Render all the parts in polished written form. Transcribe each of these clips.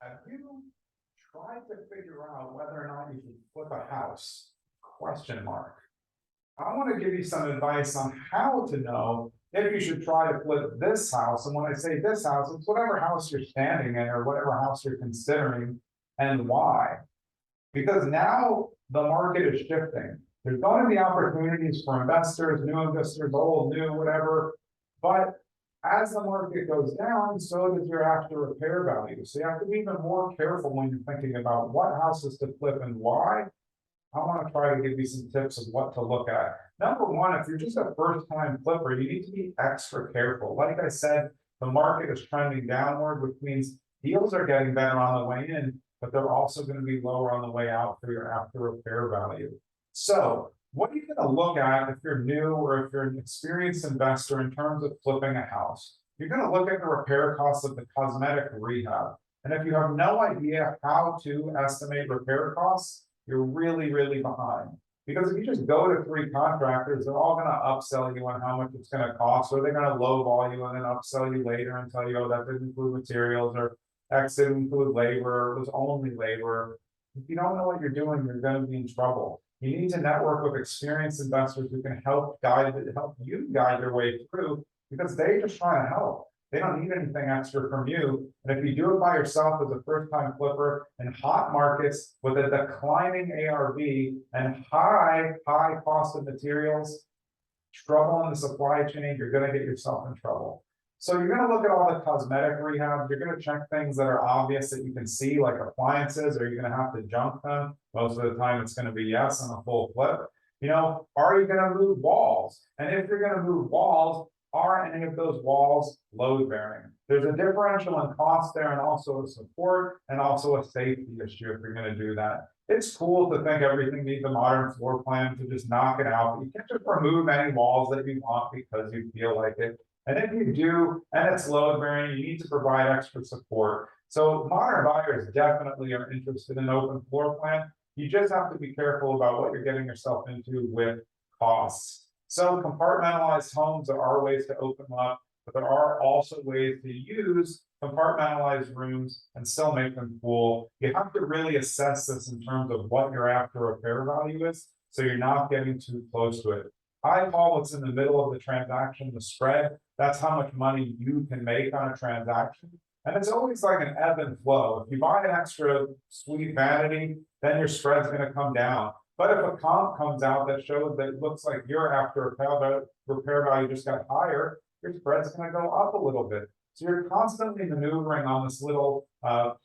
Have you tried to figure out whether or not you should flip a house? Question mark. I want to give you some advice on how to know if you should try to flip this house. And when I say this house, it's whatever house you're standing in or whatever house you're considering and why. Because now the market is shifting. There's going to be opportunities for investors, new investors, old, new, whatever. But as the market goes down, so does your after repair value. So you have to be even more careful when you're thinking about what houses to flip and why. I want to try to give you some tips of what to look at. Number one, if you're just a first-time flipper, you need to be extra careful. Like I said, the market is trending downward, which means deals are getting better on the way in, but they're also going to be lower on the way out for your after repair value. So what are you going to look at if you're new or if you're an experienced investor in terms of flipping a house? You're going to look at the repair costs of the cosmetic rehab. And if you have no idea how to estimate repair costs, you're really, really behind. Because if you just go to 3 contractors, they're all going to upsell you on how much it's going to cost, or they're going to lowball you and then upsell you later and tell you, oh, that didn't include materials, or X didn't include labor, it was only labor. If you don't know what you're doing, you're going to be in trouble. You need to network with experienced investors who can help you guide your way through, because they're just trying to help. They don't need anything extra from you. And if you do it by yourself as a first-time flipper in hot markets with a declining ARV and high cost of materials, trouble in the supply chain, you're going to get yourself in trouble. So you're going to look at all the cosmetic rehab. You're going to check things that are obvious that you can see, like appliances, or you're going to have to junk them. Most of the time it's going to be yes on a full flip. You know, are you going to move walls? And if you're going to move walls, are any of those walls load bearing? There's a differential in cost there, and also a support and also a safety issue if you're going to do that. It's cool to think everything needs a modern floor plan to just knock it out, but you can't just remove any walls that you want because you feel like it. And if you do, and it's load bearing, you need to provide extra support. So modern buyers definitely are interested in open floor plan. You just have to be careful about what you're getting yourself into with costs. So compartmentalized homes, there are ways to open them up, but there are also ways to use compartmentalized rooms and still make them cool. You have to really assess this in terms of what your after repair value is, so you're not getting too close to it. I call what's in the middle of the transaction the spread. That's how much money you can make on a transaction. And it's always like an ebb and flow. If you buy an extra sweet vanity, then your spread's going to come down. But if a comp comes out that shows that it looks like your after repair value just got higher, your spread's going to go up a little bit. So you're constantly maneuvering on this little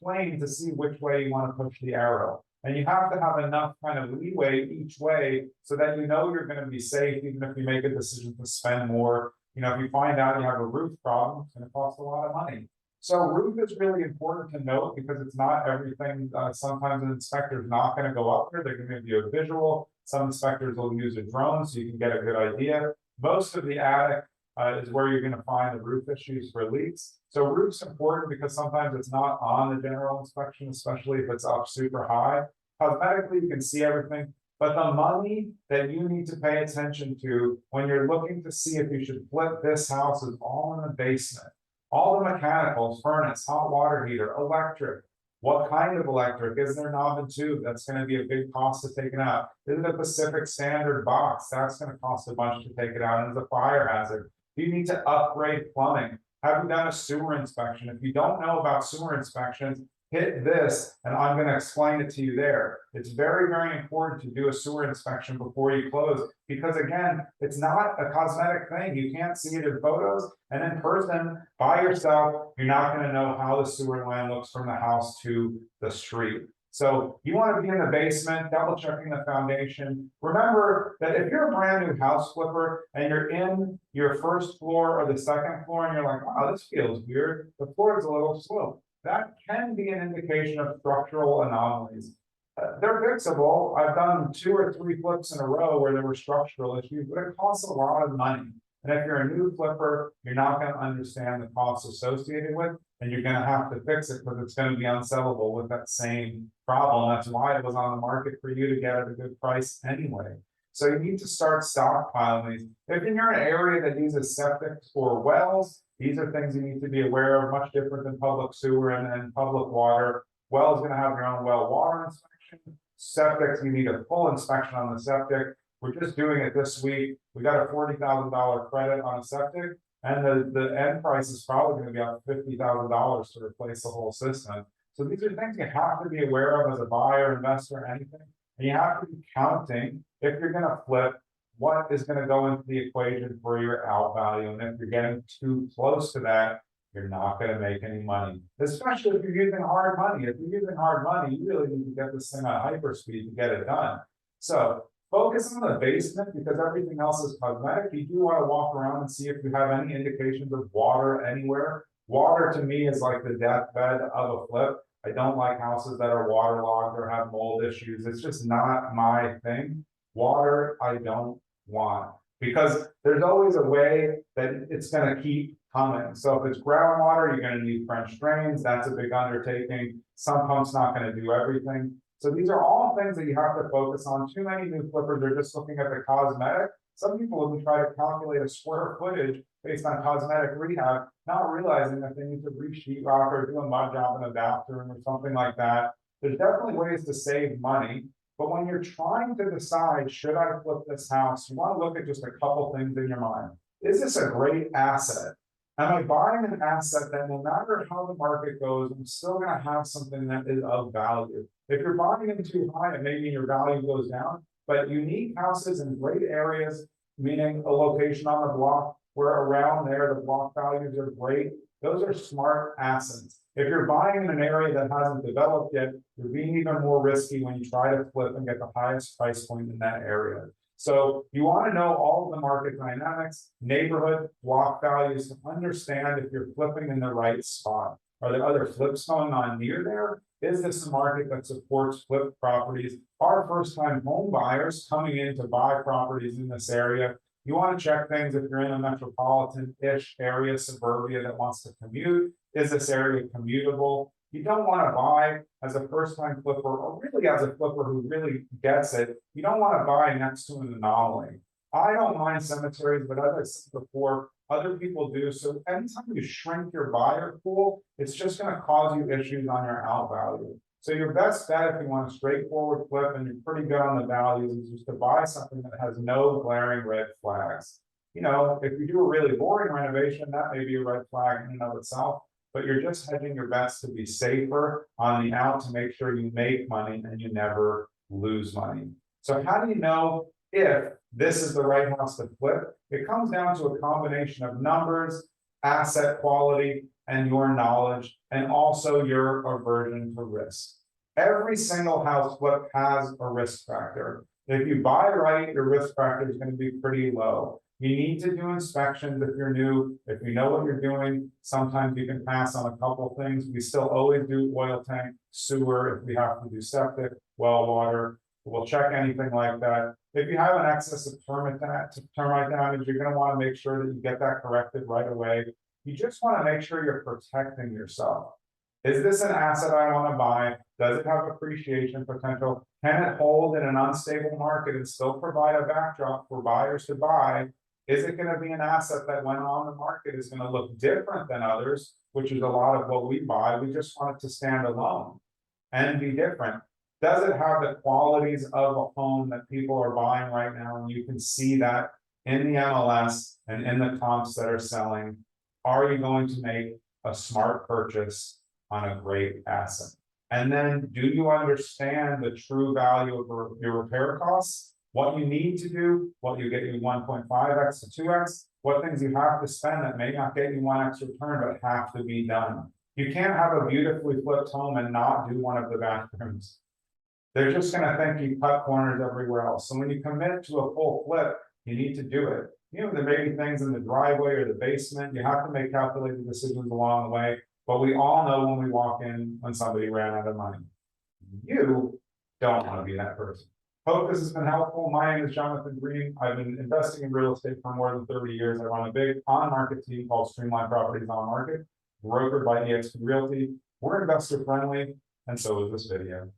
plane to see which way you want to push the arrow. And you have to have enough kind of leeway each way so that you know you're going to be safe, even if you make a decision to spend more. You know, if you find out you have a roof problem, it's going to cost a lot of money. So roof is really important to note because it's not everything. Sometimes an inspector's not going to go up there. They're going to give you a visual. Some inspectors will use a drone so you can get a good idea. Most of the attic is where you're going to find the roof issues for leaks. So roof's important because sometimes it's not on the general inspection, especially if it's up super high. Cosmetically, you can see everything, but the money that you need to pay attention to when you're looking to see if you should flip this house is all in the basement. All the mechanicals, furnace, hot water heater, electric. What kind of electric? Is there knob and tube? That's going to be a big cost to take it out. Is it a Pacific Standard box? That's going to cost a bunch to take it out. And it's a fire hazard. Do you need to upgrade plumbing? Have you done a sewer inspection? If you don't know about sewer inspections, hit this, and I'm going to explain it to you there. It's very, very important to do a sewer inspection before you close, because again, it's not a cosmetic thing. You can't see it in photos, and in person, by yourself, you're not going to know how the sewer line looks from the house to the street. So you want to be in the basement, double checking the foundation. Remember that if you're a brand new house flipper and you're in your first floor or the second floor and you're like, wow, this feels weird, the floor is a little sloped. That can be an indication of structural anomalies. They're fixable. I've done 2 or 3 flips in a row where there were structural issues, but it costs a lot of money. And if you're a new flipper, you're not going to understand the costs associated with, and you're going to have to fix it because it's going to be unsellable with that same problem. That's why it was on the market for you to get at a good price anyway. So you need to start stockpiling these. If you're in an area that uses septic or wells, these are things you need to be aware of, much different than public sewer and public water. Well is gonna have your own well water inspection. Septic, you need a full inspection on the septic. We're just doing it this week. We got a $40,000 credit on a septic, and the end price is probably gonna be up $50,000 to replace the whole system. So these are things you have to be aware of as a buyer, investor, anything. And you have to be counting, if you're gonna flip, what is gonna go into the equation for your out value. And if you're getting too close to that, you're not gonna make any money, especially if you're using hard money. If you're using hard money, you really need to get this thing on hyperspeed to get it done. So focus on the basement because everything else is cosmetic. You do want to walk around and see if you have any indications of water anywhere. Water to me is like the deathbed of a flip. I don't like houses that are waterlogged or have mold issues. It's just not my thing. Water, I don't want, because there's always a way that it's going to keep coming. So if it's groundwater, you're going to need French drains. That's a big undertaking. Some pumps not going to do everything. So these are all things that you have to focus on. Too many new flippers are just looking at the cosmetic. Some people even try to calculate a square footage based on cosmetic rehab, not realizing that they need to re-sheet rock or do a mud job in a bathroom or something like that. There's definitely ways to save money, but when you're trying to decide, should I flip this house, you want to look at just a couple things in your mind. Is this a great asset? Am I buying an asset that no matter how the market goes, I'm still going to have something that is of value? If you're buying in too high, it may mean your value goes down, but unique houses in great areas, meaning a location on the block where around there the block values are great, those are smart assets. If you're buying in an area that hasn't developed yet, you're being even more risky when you try to flip and get the highest price point in that area. So you want to know all of the market dynamics, neighborhood, block values to understand if you're flipping in the right spot. Are there other flips going on near there? Is this a market that supports flip properties? Are first-time home buyers coming in to buy properties in this area? You want to check things if you're in a metropolitan-ish area, suburbia that wants to commute. Is this area commutable? You don't want to buy as a first-time flipper, or really as a flipper who really gets it. You don't want to buy next to an anomaly. I don't mind cemeteries, but as I said before, other people do. So anytime you shrink your buyer pool, it's just going to cause you issues on your out value. So your best bet if you want a straightforward flip and you're pretty good on the values is just to buy something that has no glaring red flags. You know, if you do a really boring renovation, that may be a red flag in and of itself, but you're just hedging your bets to be safer on the out to make sure you make money and you never lose money. So how do you know if this is the right house to flip? It comes down to a combination of numbers, asset quality, and your knowledge, and also your aversion to risk. Every single house flip has a risk factor. If you buy right, your risk factor is going to be pretty low. You need to do inspections if you're new. If you know what you're doing, sometimes you can pass on a couple things. We still always do oil tank, sewer, if we have to do septic, well water. We'll check anything like that. If you have an excess of termite damage, you're going to want to make sure that you get that corrected right away. You just want to make sure you're protecting yourself. Is this an asset I want to buy? Does it have appreciation potential? Can it hold in an unstable market and still provide a backdrop for buyers to buy? Is it going to be an asset that when on the market is going to look different than others, which is a lot of what we buy? We just want it to stand alone and be different. Does it have the qualities of a home that people are buying right now? And you can see that in the MLS and in the comps that are selling. Are you going to make a smart purchase on a great asset? And then do you understand the true value of your repair costs? What you need to do, what you get you 1.5x to 2x, what things you have to spend that may not get you 1x return, but have to be done. You can't have a beautifully flipped home and not do one of the bathrooms. They're just going to think you cut corners everywhere else. So when you commit to a full flip, you need to do it. You know, there may be things in the driveway or the basement. You have to make calculated decisions along the way. But we all know when we walk in when somebody ran out of money. You don't want to be that person. Hope this has been helpful. My name is Jonathan Green. I've been investing in real estate for more than 30 years. I run a big on-market team called Streamline Properties On Market, brokered by eXp Realty. We're investor friendly, and so is this video.